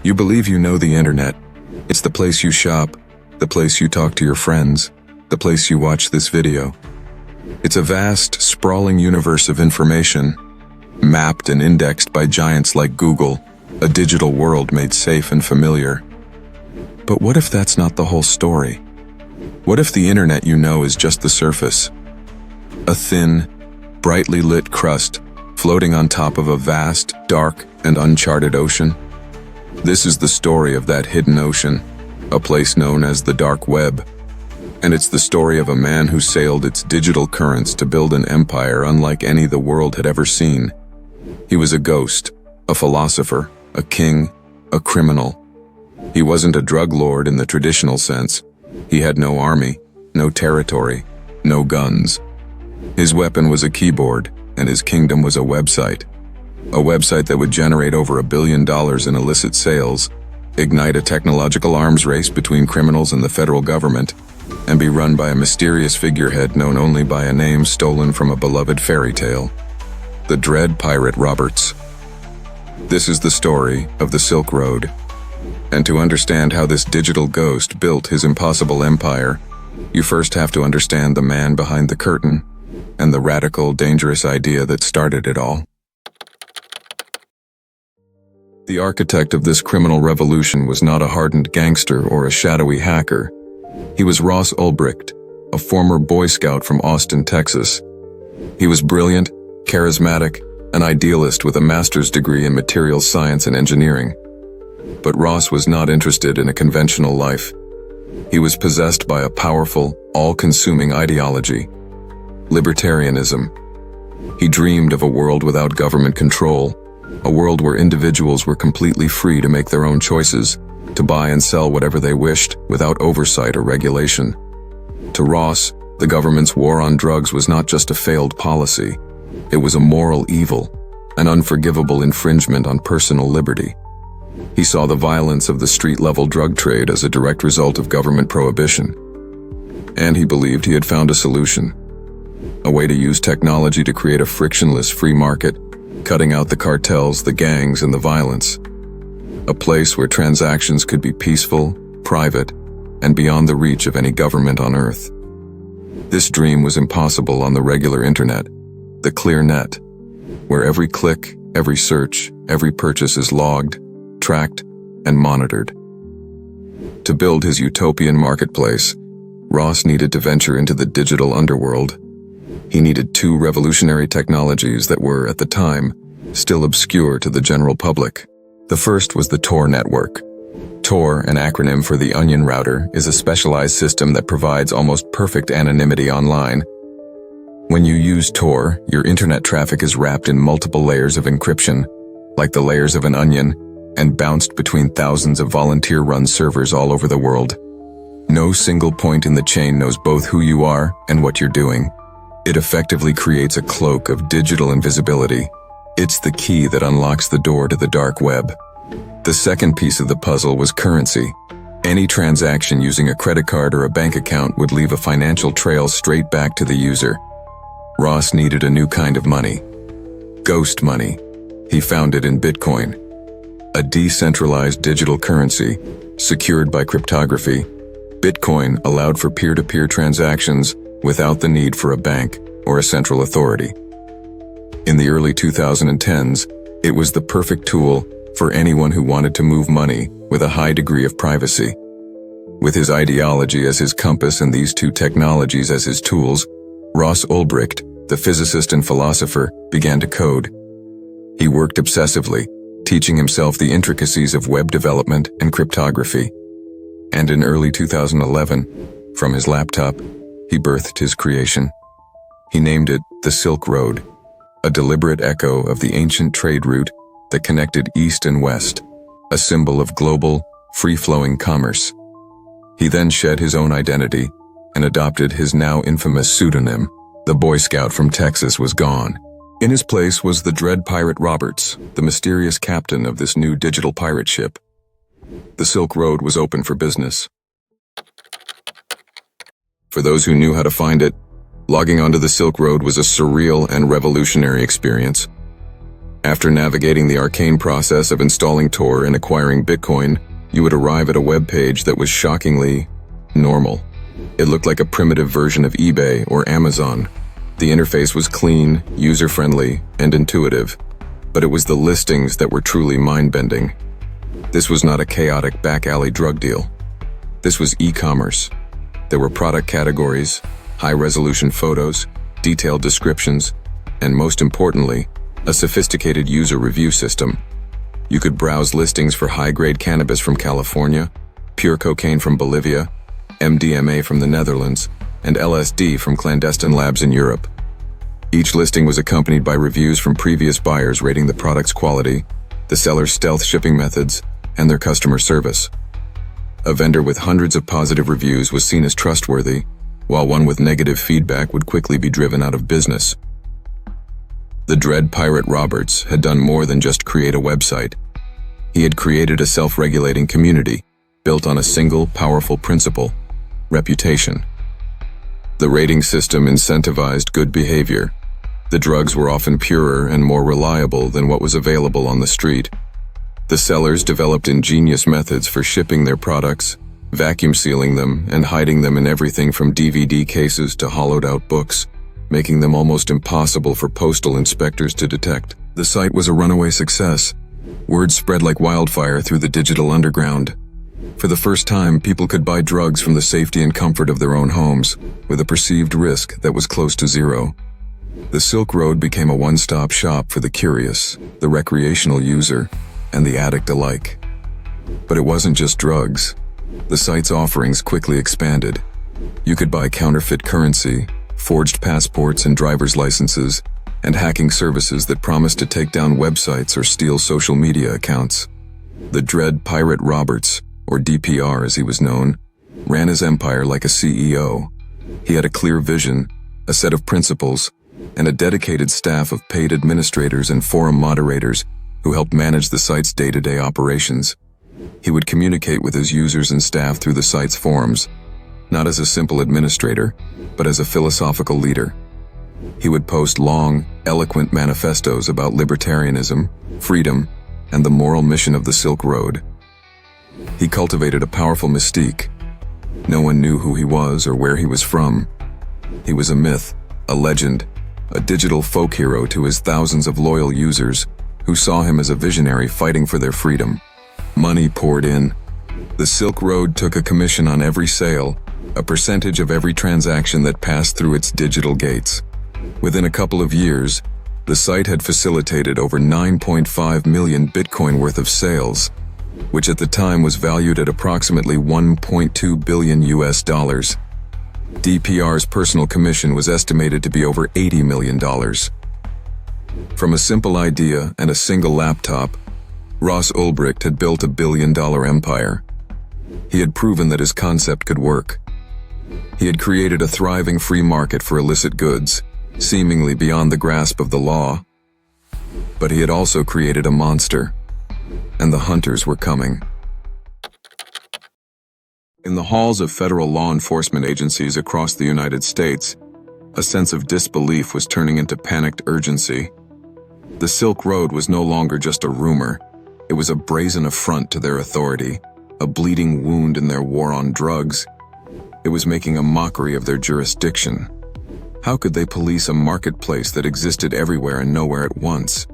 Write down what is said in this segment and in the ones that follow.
You believe you know the internet. It's the place you shop, the place you talk to your friends, the place you watch this video. It's a vast, sprawling universe of information, mapped and indexed by giants like Google, a digital world made safe and familiar. But what if that's not the whole story? What if the internet you know is just the surface? A thin, brightly lit crust floating on top of a vast, dark, and uncharted ocean? This is the story of that hidden ocean, a place known as the dark web. And it's the story of a man who sailed its digital currents to build an empire unlike any the world had ever seen. He was a ghost, a philosopher, a king, a criminal. He wasn't a drug lord in the traditional sense. He had no army, no territory, no guns. His weapon was a keyboard, and his kingdom was a website. A website that would generate over $1 billion in illicit sales, ignite a technological arms race between criminals and the federal government, and be run by a mysterious figurehead known only by a name stolen from a beloved fairy tale: the Dread Pirate Roberts. This is the story of the Silk Road. And to understand how this digital ghost built his impossible empire, you first have to understand the man behind the curtain and the radical, dangerous idea that started it all. The architect of this criminal revolution was not a hardened gangster or a shadowy hacker. He was Ross Ulbricht, a former Boy Scout from Austin, Texas. He was brilliant, charismatic, an idealist with a master's degree in materials science and engineering. But Ross was not interested in a conventional life. He was possessed by a powerful, all-consuming ideology: libertarianism. He dreamed of a world without government control, a world where individuals were completely free to make their own choices, to buy and sell whatever they wished without oversight or regulation. To Ross, the government's war on drugs was not just a failed policy. It was a moral evil, an unforgivable infringement on personal liberty. He saw the violence of the street-level drug trade as a direct result of government prohibition. And he believed he had found a solution: a way to use technology to create a frictionless free market, cutting out the cartels, the gangs, and the violence. A place where transactions could be peaceful, private, and beyond the reach of any government on Earth. This dream was impossible on the regular internet, the clear net, where every click, every search, every purchase is logged, tracked, and monitored. To build his utopian marketplace, Ross needed to venture into the digital underworld. He needed two revolutionary technologies that were, at the time, still obscure to the general public. The first was the Tor network. Tor, an acronym for the Onion Router, is a specialized system that provides almost perfect anonymity online. When you use Tor, your internet traffic is wrapped in multiple layers of encryption, like the layers of an onion, and bounced between thousands of volunteer-run servers all over the world. No single point in the chain knows both who you are and what you're doing. It effectively creates a cloak of digital invisibility. It's the key that unlocks the door to the dark web. The second piece of the puzzle was currency. Any transaction using a credit card or a bank account would leave a financial trail straight back to the user. Ross needed a new kind of money: ghost money. He found it in Bitcoin, a decentralized digital currency, secured by cryptography. Bitcoin allowed for peer-to-peer transactions without the need for a bank or a central authority. In the early 2010s, it was the perfect tool for anyone who wanted to move money with a high degree of privacy. With his ideology as his compass and these two technologies as his tools, Ross Ulbricht, the physicist and philosopher, began to code. He worked obsessively, teaching himself the intricacies of web development and cryptography. And in early 2011, from his laptop, he birthed his creation. He named it the Silk Road, a deliberate echo of the ancient trade route that connected East and West, a symbol of global, free-flowing commerce. He then shed his own identity and adopted his now infamous pseudonym. The Boy Scout from Texas was gone. In his place was the Dread Pirate Roberts, the mysterious captain of this new digital pirate ship. The Silk Road was open for business. For those who knew how to find it, logging onto the Silk Road was a surreal and revolutionary experience. After navigating the arcane process of installing Tor and acquiring Bitcoin, you would arrive at a web page that was shockingly normal. It looked like a primitive version of eBay or Amazon. The interface was clean, user-friendly, and intuitive, but it was the listings that were truly mind-bending. This was not a chaotic back-alley drug deal. This was e-commerce. There were product categories, high-resolution photos, detailed descriptions, and most importantly, a sophisticated user review system. You could browse listings for high-grade cannabis from California, pure cocaine from Bolivia, MDMA from the Netherlands, and LSD from clandestine labs in Europe. Each listing was accompanied by reviews from previous buyers rating the product's quality, the seller's stealth shipping methods, and their customer service. A vendor with hundreds of positive reviews was seen as trustworthy, while one with negative feedback would quickly be driven out of business. The Dread Pirate Roberts had done more than just create a website. He had created a self-regulating community built on a single powerful principle: reputation. The rating system incentivized good behavior. The drugs were often purer and more reliable than what was available on the street. The sellers developed ingenious methods for shipping their products, vacuum sealing them, and hiding them in everything from DVD cases to hollowed-out books, making them almost impossible for postal inspectors to detect. The site was a runaway success. Word spread like wildfire through the digital underground. For the first time, people could buy drugs from the safety and comfort of their own homes, with a perceived risk that was close to zero. The Silk Road became a one-stop shop for the curious, the recreational user, and the addict alike. But it wasn't just drugs. The site's offerings quickly expanded. You could buy counterfeit currency, forged passports and driver's licenses, and hacking services that promised to take down websites or steal social media accounts. The Dread Pirate Roberts, or DPR as he was known, ran his empire like a CEO. He had a clear vision, a set of principles, and a dedicated staff of paid administrators and forum moderators who helped manage the site's day-to-day operations. He would communicate with his users and staff through the site's forums, not as a simple administrator, but as a philosophical leader. He would post long, eloquent manifestos about libertarianism, freedom, and the moral mission of the Silk Road. He cultivated a powerful mystique. No one knew who he was or where he was from. He was a myth, a legend, a digital folk hero to his thousands of loyal users who saw him as a visionary fighting for their freedom. Money poured in. The Silk Road took a commission on every sale, a percentage of every transaction that passed through its digital gates. Within a couple of years, the site had facilitated over 9.5 million Bitcoin worth of sales, which at the time was valued at approximately 1.2 billion US dollars. DPR's personal commission was estimated to be over $80 million. From a simple idea and a single laptop, Ross Ulbricht had built a billion-dollar empire. He had proven that his concept could work. He had created a thriving free market for illicit goods, seemingly beyond the grasp of the law. But he had also created a monster, and the hunters were coming. In the halls of federal law enforcement agencies across the United States, a sense of disbelief was turning into panicked urgency. The Silk Road was no longer just a rumor. It was a brazen affront to their authority, a bleeding wound in their war on drugs. It was making a mockery of their jurisdiction. How could they police a marketplace that existed everywhere and nowhere at once?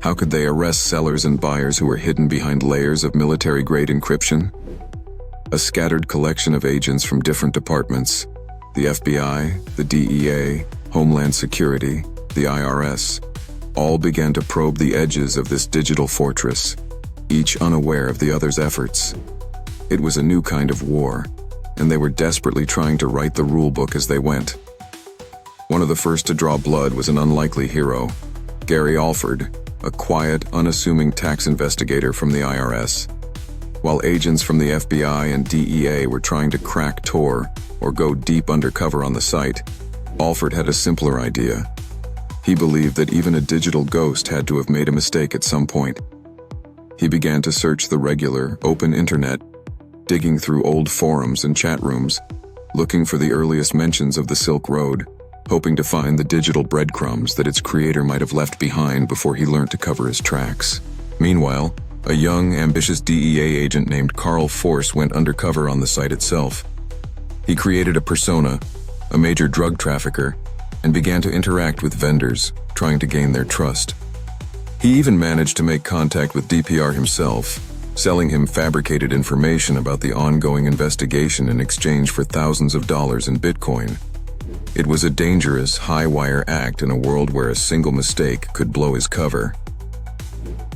How could they arrest sellers and buyers who were hidden behind layers of military-grade encryption? A scattered collection of agents from different departments, the FBI, the DEA, Homeland Security, the IRS, all began to probe the edges of this digital fortress, each unaware of the other's efforts. It was a new kind of war, and they were desperately trying to write the rulebook as they went. One of the first to draw blood was an unlikely hero, Gary Alford, a quiet, unassuming tax investigator from the IRS. While agents from the FBI and DEA were trying to crack Tor or go deep undercover on the site, Alford had a simpler idea. He believed that even a digital ghost had to have made a mistake at some point. He began to search the regular, open internet, digging through old forums and chat rooms, looking for the earliest mentions of the Silk Road. hoping to find the digital breadcrumbs that its creator might have left behind before he learned to cover his tracks. Meanwhile, a young, ambitious DEA agent named Carl Force went undercover on the site itself. He created a persona, a major drug trafficker, and began to interact with vendors, trying to gain their trust. He even managed to make contact with DPR himself, selling him fabricated information about the ongoing investigation in exchange for thousands of dollars in Bitcoin. It was a dangerous, high-wire act in a world where a single mistake could blow his cover.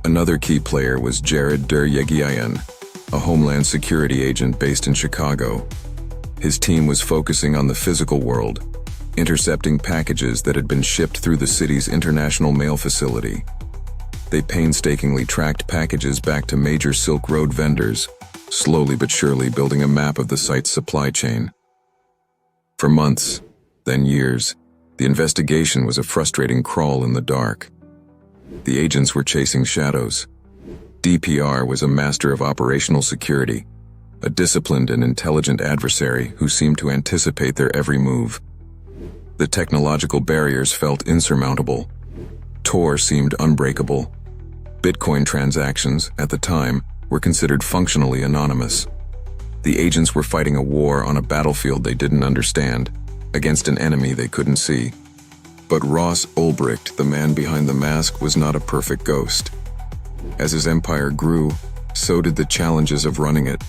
Another key player was Jared Yegiayan, a Homeland Security agent based in Chicago. His team was focusing on the physical world, intercepting packages that had been shipped through the city's international mail facility. They painstakingly tracked packages back to major Silk Road vendors, slowly but surely building a map of the site's supply chain. For months, then years, the investigation was a frustrating crawl in the dark. The agents were chasing shadows. DPR was a master of operational security, a disciplined and intelligent adversary who seemed to anticipate their every move. The technological barriers felt insurmountable. Tor seemed unbreakable. Bitcoin transactions, at the time, were considered functionally anonymous. The agents were fighting a war on a battlefield they didn't understand, against an enemy they couldn't see. But Ross Ulbricht, the man behind the mask, was not a perfect ghost. As his empire grew, so did the challenges of running it.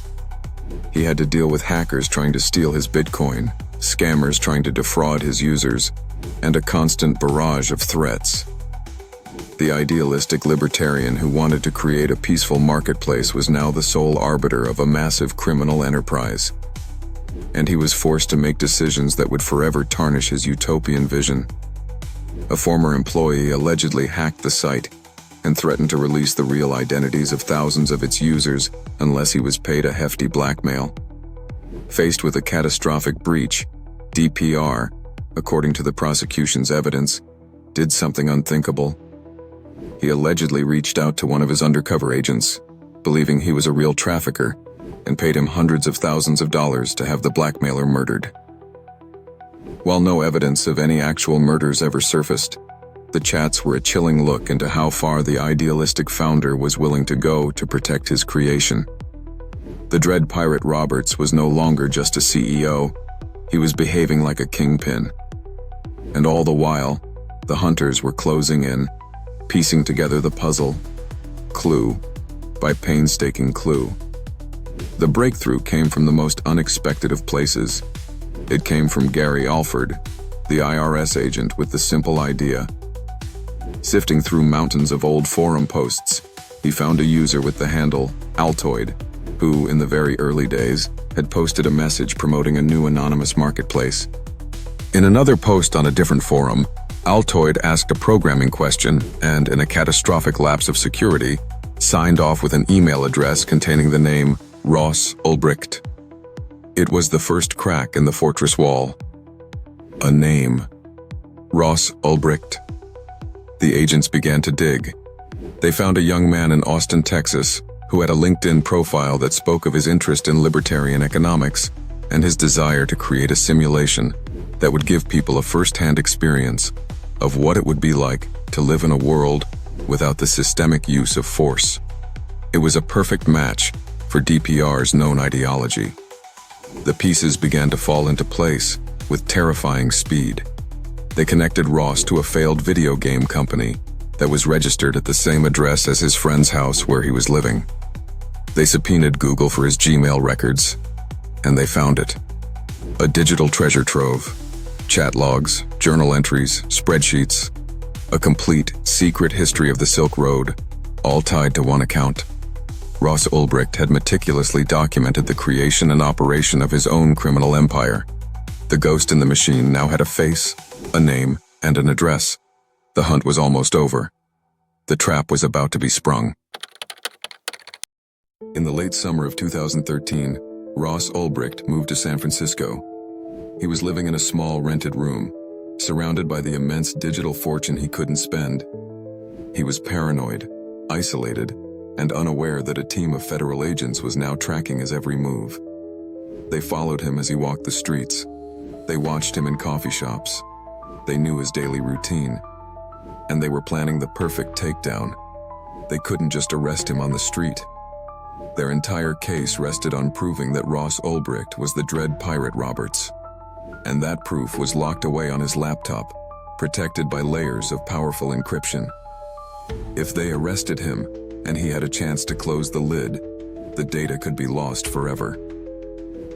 He had to deal with hackers trying to steal his Bitcoin, scammers trying to defraud his users, and a constant barrage of threats. The idealistic libertarian who wanted to create a peaceful marketplace was now the sole arbiter of a massive criminal enterprise. And he was forced to make decisions that would forever tarnish his utopian vision. A former employee allegedly hacked the site and threatened to release the real identities of thousands of its users unless he was paid a hefty blackmail. Faced with a catastrophic breach, DPR, according to the prosecution's evidence, did something unthinkable. He allegedly reached out to one of his undercover agents, believing he was a real trafficker, and paid him hundreds of thousands of dollars to have the blackmailer murdered. While no evidence of any actual murders ever surfaced, the chats were a chilling look into how far the idealistic founder was willing to go to protect his creation. The Dread Pirate Roberts was no longer just a CEO, he was behaving like a kingpin. And all the while, the hunters were closing in, piecing together the puzzle, clue by painstaking clue. The breakthrough came from the most unexpected of places. It came from Gary Alford, the IRS agent with the simple idea. Sifting through mountains of old forum posts, he found a user with the handle Altoid, who, in the very early days, had posted a message promoting a new anonymous marketplace. In another post on a different forum, Altoid asked a programming question and, in a catastrophic lapse of security, signed off with an email address containing the name Ross Ulbricht. It was the first crack in the fortress wall. A name. Ross Ulbricht. The agents began to dig. They found a young man in Austin, Texas, who had a LinkedIn profile that spoke of his interest in libertarian economics and his desire to create a simulation that would give people a first-hand experience of what it would be like to live in a world without the systemic use of force. It was a perfect match for DPR's known ideology. The pieces began to fall into place with terrifying speed. They connected Ross to a failed video game company that was registered at the same address as his friend's house where he was living. They subpoenaed Google for his Gmail records, and they found it. A digital treasure trove. Chat logs, journal entries, spreadsheets, a complete, secret history of the Silk Road, all tied to one account. Ross Ulbricht had meticulously documented the creation and operation of his own criminal empire. The ghost in the machine now had a face, a name, and an address. The hunt was almost over. The trap was about to be sprung. In the late summer of 2013, Ross Ulbricht moved to San Francisco. He was living in a small rented room, surrounded by the immense digital fortune he couldn't spend. He was paranoid, isolated, and unaware that a team of federal agents was now tracking his every move. They followed him as he walked the streets. They watched him in coffee shops. They knew his daily routine, and they were planning the perfect takedown. They couldn't just arrest him on the street. Their entire case rested on proving that Ross Ulbricht was the dread pirate Roberts. And that proof was locked away on his laptop, protected by layers of powerful encryption. If they arrested him, and he had a chance to close the lid, the data could be lost forever.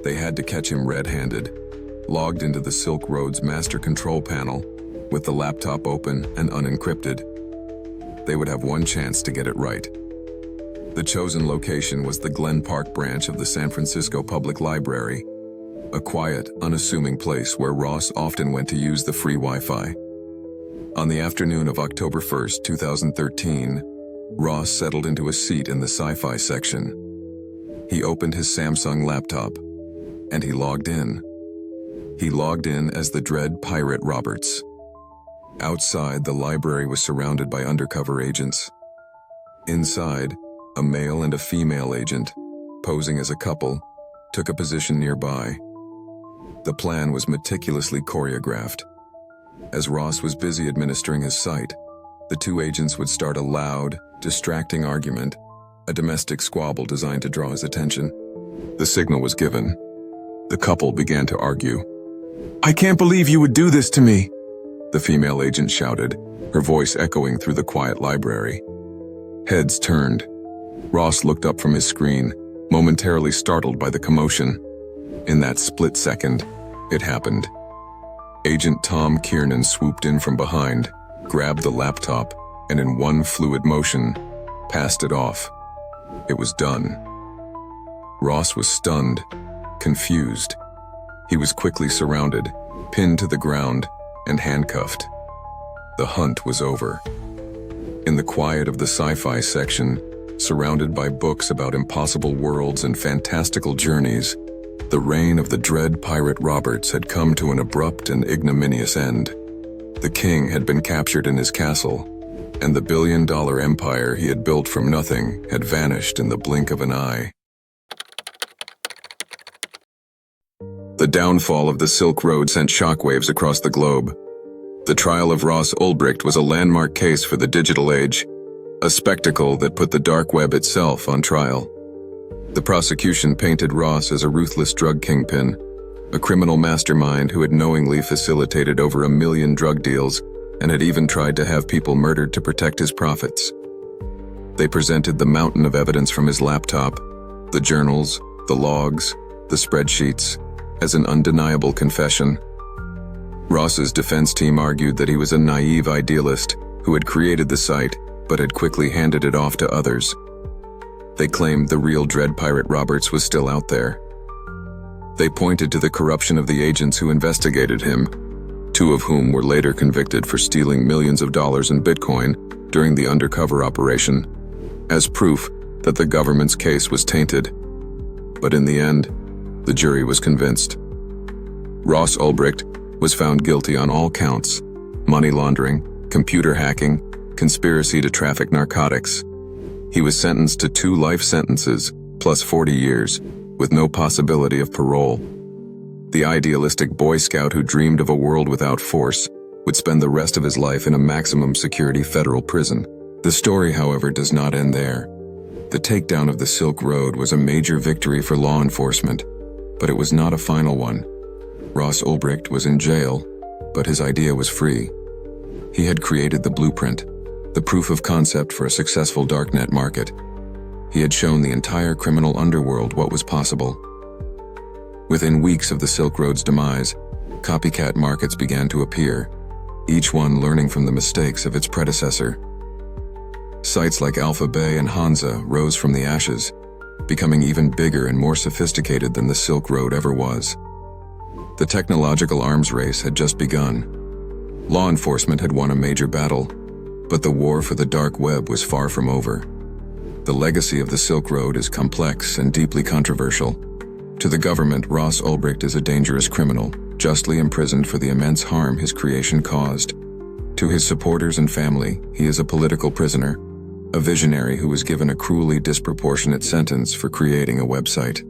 They had to catch him red-handed, logged into the Silk Road's master control panel, with the laptop open and unencrypted. They would have one chance to get it right. The chosen location was the Glen Park branch of the San Francisco Public Library, a quiet, unassuming place where Ross often went to use the free Wi-Fi. On the afternoon of October 1st, 2013, Ross settled into a seat in the sci-fi section. He opened his Samsung laptop, and he logged in. He logged in as the dread pirate Roberts. Outside, the library was surrounded by undercover agents. Inside, a male and a female agent, posing as a couple, took a position nearby. The plan was meticulously choreographed. As Ross was busy administering his sight, the two agents would start a loud, distracting argument, a domestic squabble designed to draw his attention. The signal was given. The couple began to argue. "I can't believe you would do this to me," the female agent shouted, her voice echoing through the quiet library. Heads turned. Ross looked up from his screen, momentarily startled by the commotion. In that split second, it happened. Agent Tom Kiernan swooped in from behind, grabbed the laptop, and in one fluid motion, passed it off. It was done. Ross was stunned, confused. He was quickly surrounded, pinned to the ground, and handcuffed. The hunt was over. In the quiet of the sci-fi section, surrounded by books about impossible worlds and fantastical journeys, the reign of the dread pirate Roberts had come to an abrupt and ignominious end. The king had been captured in his castle, and the billion-dollar empire he had built from nothing had vanished in the blink of an eye. The downfall of the Silk Road sent shockwaves across the globe. The trial of Ross Ulbricht was a landmark case for the digital age, a spectacle that put the dark web itself on trial. The prosecution painted Ross as a ruthless drug kingpin, a criminal mastermind who had knowingly facilitated over 1 million drug deals and had even tried to have people murdered to protect his profits. They presented the mountain of evidence from his laptop, the journals, the logs, the spreadsheets, as an undeniable confession. Ross's defense team argued that he was a naive idealist who had created the site but had quickly handed it off to others. They claimed the real dread pirate Roberts was still out there. They pointed to the corruption of the agents who investigated him, 2 of whom were later convicted for stealing millions of dollars in Bitcoin during the undercover operation, as proof that the government's case was tainted. But in the end, the jury was convinced. Ross Ulbricht was found guilty on all counts: money laundering, computer hacking, conspiracy to traffic narcotics. He was sentenced to 2 life sentences, plus 40 years, with no possibility of parole. The idealistic Boy Scout who dreamed of a world without force would spend the rest of his life in a maximum security federal prison. The story, however, does not end there. The takedown of the Silk Road was a major victory for law enforcement, but it was not a final one. Ross Ulbricht was in jail, but his idea was free. He had created the blueprint, the proof of concept for a successful darknet market. He had shown the entire criminal underworld what was possible. Within weeks of the Silk Road's demise, copycat markets began to appear, each one learning from the mistakes of its predecessor. Sites like Alpha Bay and Hansa rose from the ashes, becoming even bigger and more sophisticated than the Silk Road ever was. The technological arms race had just begun. Law enforcement had won a major battle, but the war for the dark web was far from over. The legacy of the Silk Road is complex and deeply controversial. To the government, Ross Ulbricht is a dangerous criminal, justly imprisoned for the immense harm his creation caused. To his supporters and family, he is a political prisoner, a visionary who was given a cruelly disproportionate sentence for creating a website.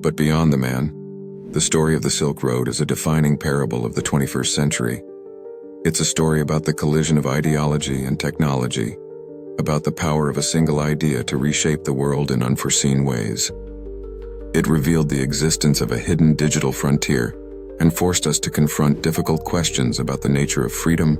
But beyond the man, The story of the Silk Road is a defining parable of the 21st century. It's a story about the collision of ideology and technology, about the power of a single idea to reshape the world in unforeseen ways. It revealed the existence of a hidden digital frontier and forced us to confront difficult questions about the nature of freedom,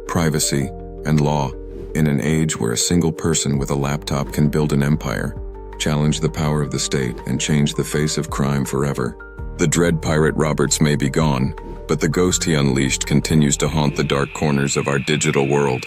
privacy, and law in an age where a single person with a laptop can build an empire, challenge the power of the state, and change the face of crime forever. The dread pirate Roberts may be gone, but the ghost he unleashed continues to haunt the dark corners of our digital world.